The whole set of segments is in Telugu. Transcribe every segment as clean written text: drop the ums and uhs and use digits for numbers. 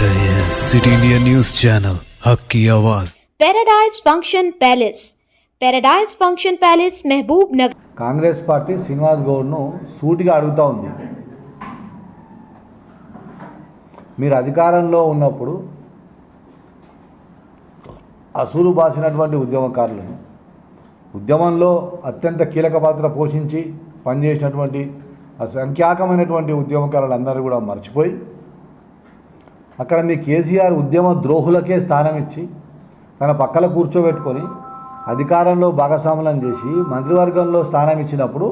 रहे हैं सिटी इंडिया न्यूज चैनल हक की आवाज। पैराडाइज फंक्शन पैलेस महबूब नगर। కాంగ్రెస్ పార్టీ శ్రీనివాస్ గౌడ్ను సూటిగా అడుగుతూ ఉంది. మీరు అధికారంలో ఉన్నప్పుడు అసూలు బాసినటువంటి ఉద్యమకారులను, ఉద్యమంలో అత్యంత కీలక పాత్ర పోషించి పనిచేసినటువంటి అసంఖ్యాకమైనటువంటి ఉద్యమకారులందరూ కూడా మర్చిపోయి అక్కడ మీ కేసీఆర్ ఉద్యమ ద్రోహులకే స్థానం ఇచ్చి తన పక్కన కూర్చోబెట్టుకొని అధికారంలో భాగస్వాములను చేసి మంత్రివర్గంలో స్థానం ఇచ్చినప్పుడు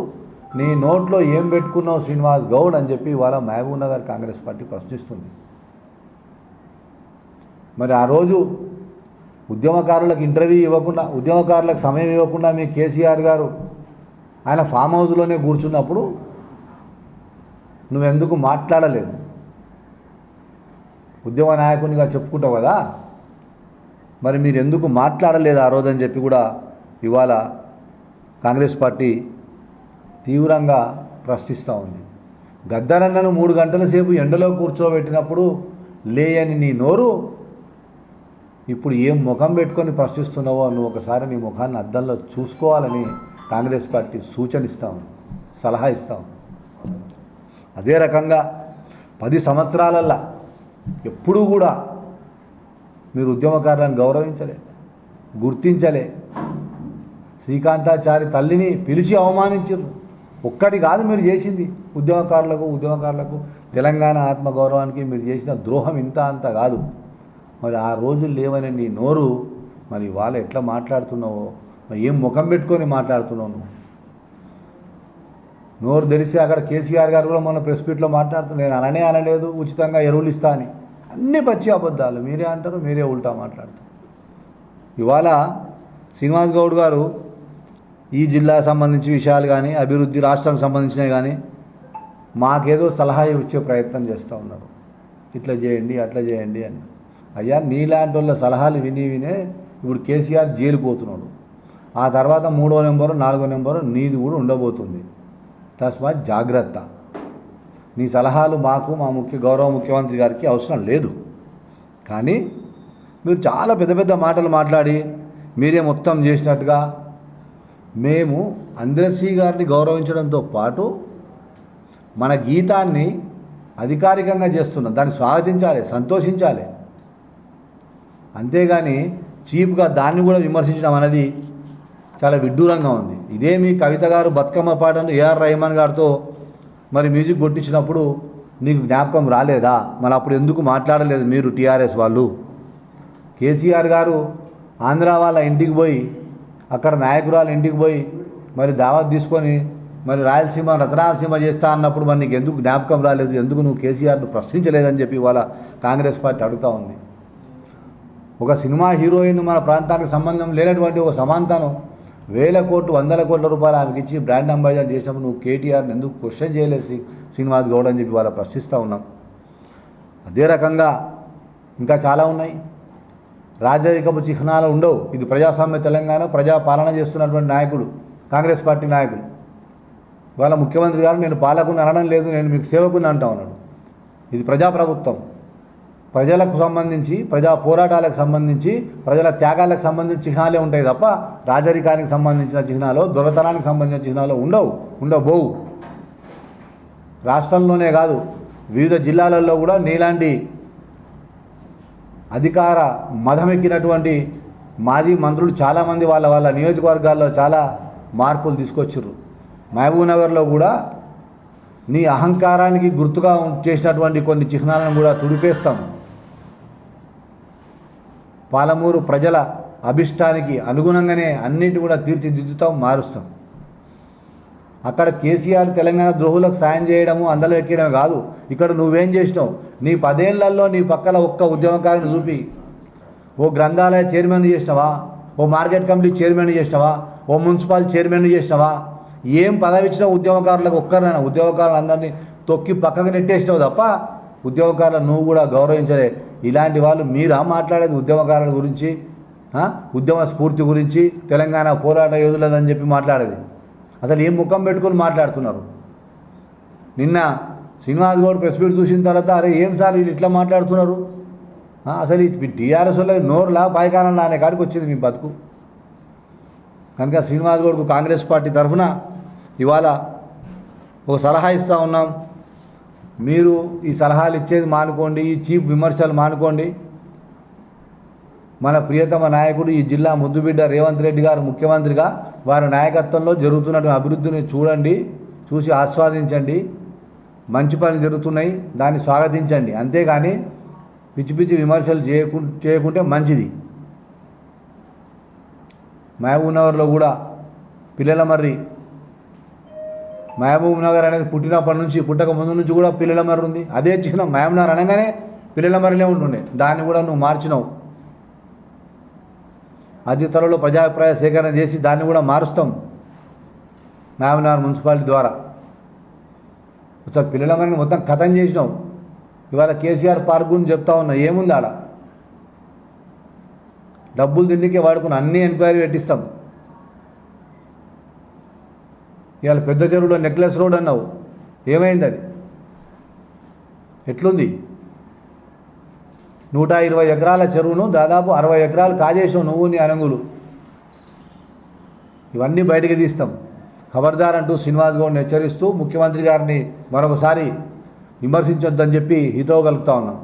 నీ నోట్లో ఏం పెట్టుకున్నావు శ్రీనివాస్ గౌడ్ అని చెప్పి ఇవాళ మహబూబ్ నగర్ కాంగ్రెస్ పార్టీ ప్రశ్నిస్తుంది. మరి ఆ రోజు ఉద్యమకారులకు ఇంటర్వ్యూ ఇవ్వకుండా, ఉద్యమకారులకు సమయం ఇవ్వకుండా మీ కేసీఆర్ గారు ఆయన ఫామ్ హౌస్లోనే కూర్చున్నప్పుడు నువ్వెందుకు మాట్లాడలేదు? ఉద్యమ నాయకునిగా చెప్పుకుంటావు కదా, మరి మీరు ఎందుకు మాట్లాడలేదు ఆ రోజు అని చెప్పి కూడా ఇవాళ కాంగ్రెస్ పార్టీ తీవ్రంగా ప్రశ్నిస్తూ ఉంది. గద్దరన్నను 3 గంటల సేపు ఎండలో కూర్చోబెట్టినప్పుడు లేయని నీ నోరు ఇప్పుడు ఏం ముఖం పెట్టుకొని ప్రశ్నిస్తున్నావో నువ్వు ఒకసారి నీ ముఖాన్ని అద్దంలో చూసుకోవాలని కాంగ్రెస్ పార్టీ సూచన ఇస్తాం, సలహా ఇస్తాం. అదే రకంగా 10 సంవత్సరాలల్లా ఎప్పుడూ కూడా మీరు ఉద్యమకారులను గౌరవించలే, గుర్తించలే. శ్రీకాంతాచారి తల్లిని పిలిచి అవమానించారు. ఒక్కటి కాదు మీరు చేసింది ఉద్యమకారులకు తెలంగాణ ఆత్మగౌరవానికి మీరు చేసిన ద్రోహం ఇంత అంత కాదు. మరి ఆ రోజులు లేవని నీ నోరు మరి వాళ్ళు ఎట్లా మాట్లాడుతున్నావో, మరి ఏం ముఖం పెట్టుకొని మాట్లాడుతున్నావు నువ్వు? నోరు తెలిస్తే అక్కడ కేసీఆర్ గారు కూడా మొన్న ప్రెస్ మీట్లో మాట్లాడుతున్నారు, నేను అనలేదు ఉచితంగా ఎరువులు ఇస్తా అని. అన్నీ పచ్చి అబద్ధాలు మీరే అంటారు, మీరే ఉల్టా మాట్లాడతారు. ఇవాళ శ్రీనివాస్ గౌడ్ గారు ఈ జిల్లాకు సంబంధించి విషయాలు కానీ, అభివృద్ధి రాష్ట్రానికి సంబంధించినవి కానీ మాకేదో సలహా ఇచ్చే ప్రయత్నం చేస్తూ ఉన్నారు. ఇట్లా చేయండి, అట్లా చేయండి అని. అయ్యా, నీలాంటి వాళ్ళ సలహాలు వినే ఇప్పుడు కేసీఆర్ జైలుకు పోతున్నాడు. ఆ తర్వాత 3వ నెంబరు 4వ నెంబరు నీది కూడా ఉండబోతుంది. తస్మాత్ జాగ్రత్త. నీ సలహాలు మాకు, మా గౌరవ ముఖ్యమంత్రి గారికి అవసరం లేదు. కానీ మీరు చాలా పెద్ద పెద్ద మాటలు మాట్లాడి మీరే మొత్తం చేసినట్టుగా మేము అందశ్రీ గారిని గౌరవించడంతో పాటు మన గీతాన్ని అధికారికంగా చేస్తున్నాం, దాన్ని స్వాగతించాలి, సంతోషించాలి. అంతేగాని చీప్గా దాన్ని కూడా విమర్శించడం అనేది చాలా విడ్డూరంగా ఉంది. ఇదే మీ కవిత గారు బతుకమ్మ పాటను ఏఆర్ రెహమాన్ గారితో మరి మ్యూజిక్ కొట్టించినప్పుడు నీకు జ్ఞాపకం రాలేదా? మరి అప్పుడు ఎందుకు మాట్లాడలేదు మీరు టీఆర్ఎస్ వాళ్ళు? కేసీఆర్ గారు ఆంధ్ర వాళ్ళ ఇంటికి పోయి, అక్కడ నాయకురాల ఇంటికి పోయి మరి దావత్ తీసుకొని మరి రాయలసీమ రతనాలసీమ చేస్తా అన్నప్పుడు మరి నీకు ఎందుకు జ్ఞాపకం రాలేదు? ఎందుకు నువ్వు కేసీఆర్ను ప్రశ్నించలేదని చెప్పి వాళ్ళ కాంగ్రెస్ పార్టీ అడుగుతూ ఉంది. ఒక సినిమా హీరోయిన్ మన ప్రాంతానికి సంబంధం లేనటువంటి ఒక సమాంతను 1,000 కోట్లు 100 కోట్ల రూపాయలు ఆమెకి ఇచ్చి బ్రాండ్ అంబాసిడర్ చేసినప్పుడు నువ్వు కేటీఆర్ని ఎందుకు క్వశ్చన్ చేయలేదు శ్రీనివాస్ గౌడ్ అని చెప్పి వాళ్ళ ప్రశ్నిస్తూ ఉన్నాం. అదే రకంగా ఇంకా చాలా ఉన్నాయి. రాజరికపు చిహ్నాలు ఉండవు. ఇది ప్రజాస్వామ్య తెలంగాణ, ప్రజాపాలన చేస్తున్నటువంటి నాయకుడు, కాంగ్రెస్ పార్టీ నాయకుడు. ఇవాళ ముఖ్యమంత్రి గారు నేను పాలకుని అనడం లేదు, నేను మీకు సేవకుని అంటా ఉన్నాడు. ఇది ప్రజాప్రభుత్వం. ప్రజలకు సంబంధించి, ప్రజా పోరాటాలకు సంబంధించి, ప్రజల త్యాగాలకు సంబంధించిన చిహ్నాలే ఉంటాయి తప్ప రాజరికానికి సంబంధించిన చిహ్నాలు, దొరతనానికి సంబంధించిన చిహ్నాలు ఉండబోవు. రాష్ట్రంలోనే కాదు వివిధ జిల్లాలలో కూడా నీలాంటి అధికార మదమెక్కినటువంటి మాజీ మంత్రులు చాలామంది వాళ్ళ నియోజకవర్గాల్లో చాలా మార్పులు తీసుకొచ్చారు. మహబూబ్ నగర్లో కూడా నీ అహంకారానికి గుర్తుగా చేసినటువంటి కొన్ని చిహ్నాలను కూడా తుడిపేస్తాం. పాలమూరు ప్రజల అభిష్టానికి అనుగుణంగానే అన్నిటి కూడా తీర్చిదిద్దుతాం, మారుస్తాం. అక్కడ కేసీఆర్ తెలంగాణ ద్రోహులకు సాయం చేయడము, అందలో ఎక్కడమే కాదు. ఇక్కడ నువ్వేం చేసినావు? నీ 10 ఏళ్లలో నీ పక్కన ఒక్క ఉద్యమకారుని చూపి, ఓ గ్రంథాలయ చైర్మన్ చేసినావా, ఓ మార్కెట్ కమిటీ చైర్మన్ చేసినావా, ఓ మున్సిపల్ చైర్మన్ చేసినావా? ఏం పదవి ఇచ్చినా ఉద్యమకారులకు ఒక్కరినైనా ఉద్యమకారులందరినీ తొక్కి పక్కకు నెట్టేసినావు తప్ప ఉద్యమకారులను నువ్వు కూడా గౌరవించలే. ఇలాంటి వాళ్ళు మీరా మాట్లాడేది ఉద్యమకారుల గురించి, ఉద్యమ స్ఫూర్తి గురించి, తెలంగాణ పోరాట యోధులదని చెప్పి మాట్లాడేది? అసలు ఏం ముఖం పెట్టుకొని మాట్లాడుతున్నారు? నిన్న శ్రీనివాస్ గౌడ్ ప్రెస్ మీట్ చూసిన తర్వాత అరే ఏం సార్ వీళ్ళు ఇట్లా మాట్లాడుతున్నారు, అసలు ఈ టీఆర్ఎస్లో నోరులా పాయకాలంలా అనే కాడికి వచ్చింది మీ బతుకు. కనుక శ్రీనివాస్ గౌడ్కు కాంగ్రెస్ పార్టీ తరఫున ఇవాళ ఒక సలహా ఇస్తూ ఉన్నాం. మీరు ఈ సలహాలు ఇచ్చేది మానుకోండి, ఈ చీప్ విమర్శలు మానుకోండి. మన ప్రియతమ నాయకుడు ఈ జిల్లా ముద్దుబిడ్డ రేవంత్ రెడ్డి గారు ముఖ్యమంత్రిగా వారి నాయకత్వంలో జరుగుతున్నటువంటి అభివృద్ధిని చూడండి, చూసి ఆస్వాదించండి. మంచి పనులు జరుగుతున్నాయి, దాన్ని స్వాగతించండి. అంతేగాని పిచ్చి పిచ్చి విమర్శలు చేయకుంటే మంచిది. మహబూబ్ నగర్లో కూడా పిల్లల మర్రి, మహబూబ్ నగర్ అనేది పుట్టినప్పటి నుంచి పుట్టక ముందు నుంచి కూడా పిల్లల మర్రి ఉంది. అదే చిహ్నం మహబూబ్ నగర్ అనగానే పిల్లల మర్రిలే ఉంటుండే. దాన్ని కూడా నువ్వు మార్చినావు. అతి త్వరలో ప్రజాభిప్రాయ సేకరణ చేసి దాన్ని కూడా మారుస్తాం మహబూబ్ నగర్ మున్సిపాలిటీ ద్వారా. ఒకసారి పిల్లల మర్రిని మొత్తం ఖతం చేసినావు. ఇవాళ కేసీఆర్ పార్క్ గురించి చెప్తా ఉన్నా, ఏముంది ఆడ? డబ్బులు తిండికే వాడుకుని అన్ని ఎంక్వైరీ పెట్టిస్తాం. ఇవాళ పెద్ద చెరువులో నెక్లెస్ రోడ్ అన్నావు, ఏమైంది? అది ఎట్లుంది? 120 ఎకరాల చెరువును దాదాపు 60 ఎకరాలు కాజేసావు నువ్వు, నీ అనంగులు. ఇవన్నీ బయటికి తీస్తాం. ఖబర్దార్ అంటూ శ్రీనివాస్ గౌడ్ని హెచ్చరిస్తూ ముఖ్యమంత్రి గారిని మరొకసారి విమర్శించొద్దని చెప్పి హితవు కలుపుతా ఉన్నాం.